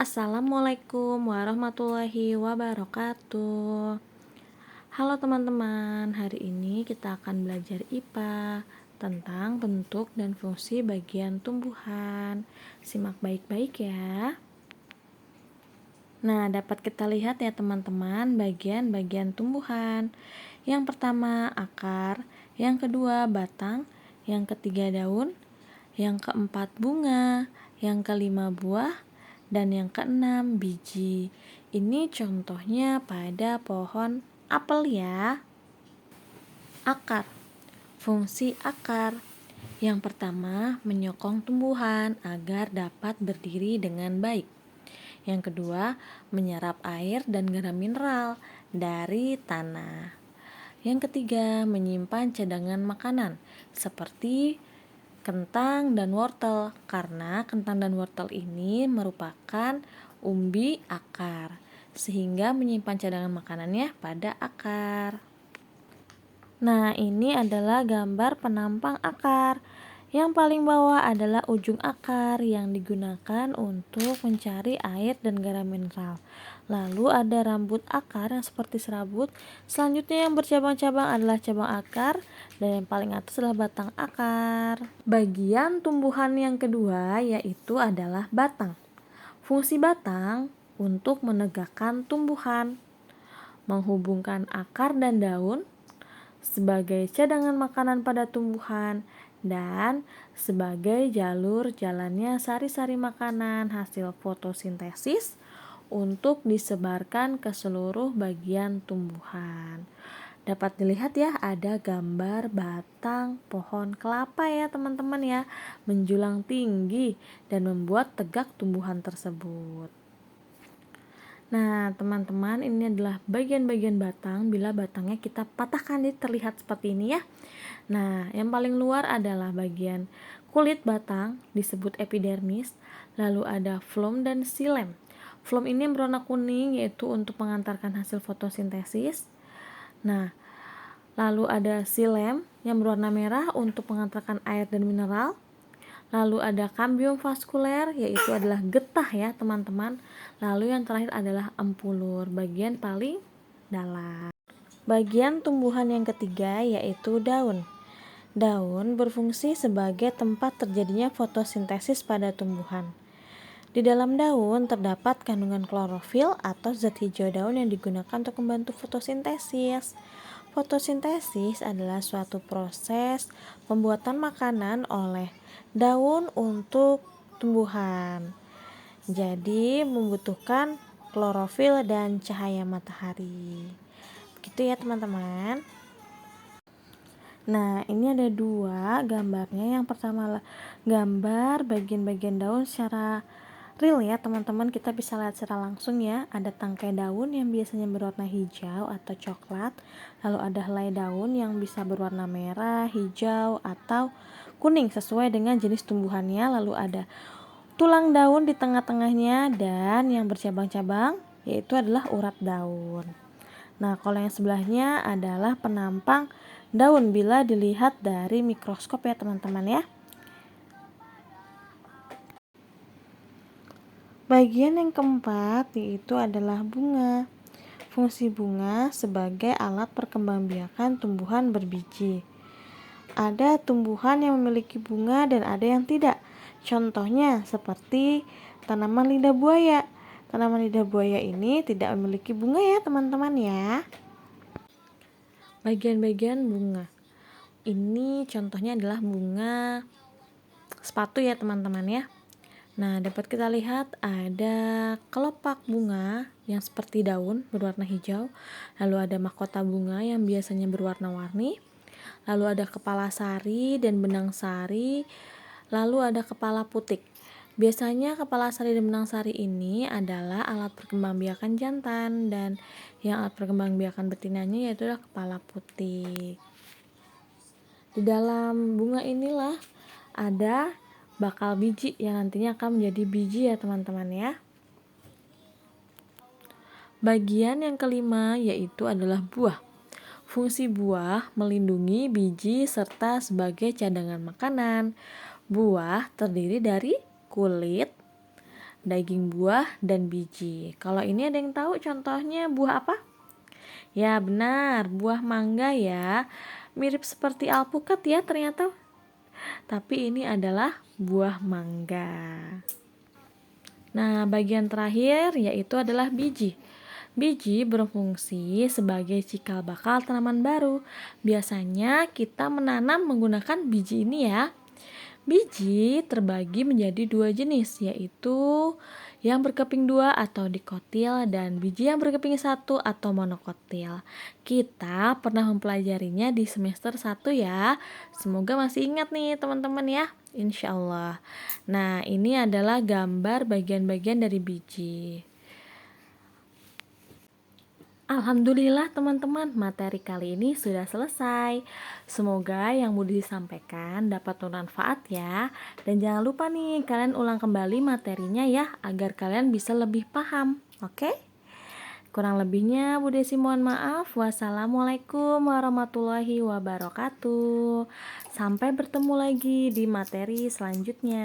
Assalamualaikum warahmatullahi wabarakatuh. Halo teman-teman, hari ini kita akan belajar IPA tentang bentuk dan fungsi bagian tumbuhan. Simak baik-baik ya. Nah, dapat kita lihat ya teman-teman bagian-bagian tumbuhan. Yang pertama akar, yang kedua batang, yang ketiga daun, yang keempat bunga, yang kelima buah, dan yang keenam biji. Ini contohnya pada pohon apel ya. Akar. Fungsi akar. Yang pertama, menyokong tumbuhan agar dapat berdiri dengan baik. Yang kedua, menyerap air dan garam mineral dari tanah. Yang ketiga, menyimpan cadangan makanan seperti kentang dan wortel, karena kentang dan wortel ini merupakan umbi akar, sehingga menyimpan cadangan makanannya pada akar. Nah, ini adalah gambar penampang akar. Yang paling bawah adalah ujung akar yang digunakan untuk mencari air dan garam mineral. Lalu ada rambut akar yang seperti serabut. Selanjutnya yang bercabang-cabang adalah cabang akar, dan yang paling atas adalah batang akar. Bagian tumbuhan yang kedua yaitu adalah batang. Fungsi batang untuk menegakkan tumbuhan, menghubungkan akar dan daun sebagai cadangan makanan pada tumbuhan, dan sebagai jalur jalannya sari-sari makanan hasil fotosintesis untuk disebarkan ke seluruh bagian tumbuhan. Dapat dilihat ya, ada gambar batang pohon kelapa ya teman-teman ya, menjulang tinggi dan membuat tegak tumbuhan tersebut. Nah teman-teman, ini adalah bagian-bagian batang. Bila batangnya kita patahkan, jadi terlihat seperti ini ya. Nah, yang paling luar adalah bagian kulit batang, disebut epidermis. Lalu ada floem dan xilem. Floem ini berwarna kuning, yaitu untuk mengantarkan hasil fotosintesis. Nah, lalu ada xilem yang berwarna merah untuk mengantarkan air dan mineral. Lalu ada kambium vaskuler, yaitu adalah getah ya teman-teman. Lalu yang terakhir adalah empulur, bagian paling dalam. Bagian tumbuhan yang ketiga yaitu daun. Daun berfungsi sebagai tempat terjadinya fotosintesis pada tumbuhan. Di dalam daun terdapat kandungan klorofil atau zat hijau daun yang digunakan untuk membantu fotosintesis. Fotosintesis adalah suatu proses pembuatan makanan oleh daun untuk tumbuhan. Jadi membutuhkan klorofil dan cahaya matahari. Begitu ya teman-teman. Nah, ini ada dua gambarnya. Yang pertama adalah gambar bagian-bagian daun secara real ya teman-teman, kita bisa lihat secara langsung ya. Ada tangkai daun yang biasanya berwarna hijau atau coklat, lalu ada helai daun yang bisa berwarna merah, hijau, atau kuning sesuai dengan jenis tumbuhannya. Lalu ada tulang daun di tengah-tengahnya, dan yang bercabang-cabang yaitu adalah urat daun. Nah, kalau yang sebelahnya adalah penampang daun bila dilihat dari mikroskop ya teman-teman ya. Bagian yang keempat yaitu adalah bunga. Fungsi bunga sebagai alat perkembangbiakan tumbuhan berbiji. Ada tumbuhan yang memiliki bunga dan ada yang tidak. Contohnya seperti tanaman lidah buaya. Tanaman lidah buaya ini tidak memiliki bunga ya teman-teman ya. Bagian-bagian bunga. Ini contohnya adalah bunga sepatu ya teman-teman ya. Nah, dapat kita lihat ada kelopak bunga yang seperti daun berwarna hijau, lalu ada mahkota bunga yang biasanya berwarna-warni, lalu ada kepala sari dan benang sari, lalu ada kepala putik. Biasanya kepala sari dan benang sari ini adalah alat perkembangbiakan jantan, dan yang alat perkembangbiakan betinanya yaitu adalah kepala putik. Di dalam bunga inilah ada bakal biji yang nantinya akan menjadi biji ya teman-teman ya. Bagian yang kelima yaitu adalah buah. Fungsi buah melindungi biji serta sebagai cadangan makanan. Buah terdiri dari kulit, daging buah, dan biji. Kalau ini ada yang tahu contohnya buah apa? Ya benar, buah mangga ya. Mirip seperti alpukat ya ternyata. Tapi ini adalah buah mangga. Nah, bagian terakhir yaitu adalah biji. Biji berfungsi sebagai cikal bakal tanaman baru. Biasanya kita menanam menggunakan biji ini ya. Biji terbagi menjadi dua jenis, yaitu yang berkeping dua atau dikotil dan biji yang berkeping satu atau monokotil. Kita pernah mempelajarinya di semester 1 ya. Semoga masih ingat nih teman-teman ya, insya Allah. Nah, ini adalah gambar bagian-bagian dari biji. Alhamdulillah teman-teman, materi kali ini sudah selesai. Semoga yang Budi sampaikan dapat bermanfaat ya. Dan jangan lupa nih, kalian ulang kembali materinya ya, agar kalian bisa lebih paham. Oke? Kurang lebihnya Budi mohon maaf. Wassalamualaikum warahmatullahi wabarakatuh. Sampai bertemu lagi di materi selanjutnya.